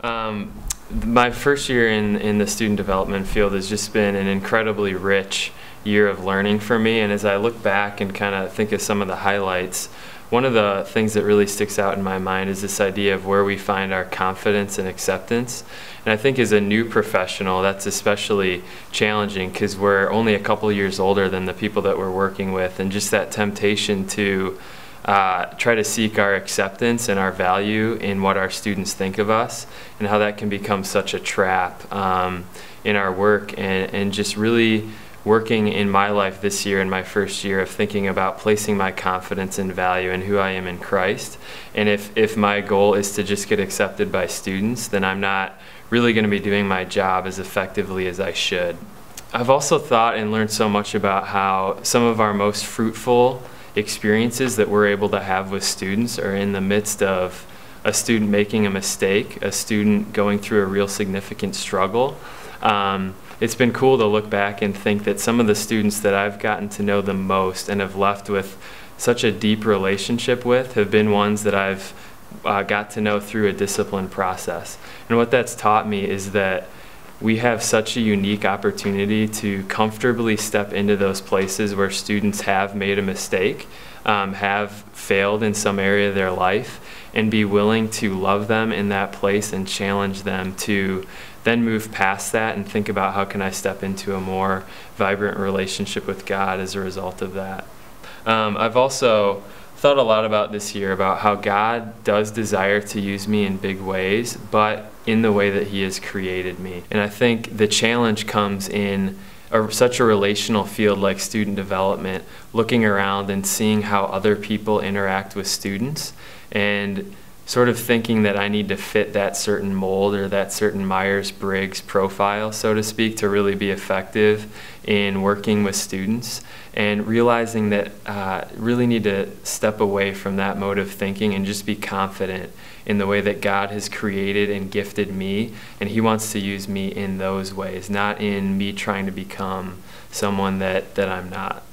Um, my first year in the student development field has just been an incredibly rich year of learning for me, and as I look back and kind of think of some of the highlights, one of the things that really sticks out in my mind is this idea of where we find our confidence and acceptance. And I think as a new professional, that's especially challenging because we're only a couple years older than the people that we're working with, and just that temptation to try to seek our acceptance and our value in what our students think of us, and how that can become such a trap in our work, and just really working in my life this year, in my first year, of thinking about placing my confidence and value in who I am in Christ. And if my goal is to just get accepted by students, then I'm not really going to be doing my job as effectively as I should. I've also thought and learned so much about how some of our most fruitful experiences that we're able to have with students are in the midst of a student making a mistake, a student going through a real significant struggle. It's been cool to look back and think that some of the students that I've gotten to know the most and have left with such a deep relationship with have been ones that I've got to know through a discipline process. And what that's taught me is that we have such a unique opportunity to comfortably step into those places where students have made a mistake, have failed in some area of their life, and be willing to love them in that place and challenge them to then move past that and think about how can I step into a more vibrant relationship with God as a result of that. I've also thought a lot about this year about how God does desire to use me in big ways, but in the way that He has created me. And I think the challenge comes in such a relational field like student development, looking around and seeing how other people interact with students, and sort of thinking that I need to fit that certain mold or that certain Myers-Briggs profile, so to speak, to really be effective in working with students, and realizing that really need to step away from that mode of thinking and just be confident in the way that God has created and gifted me, and He wants to use me in those ways, not in me trying to become someone that I'm not.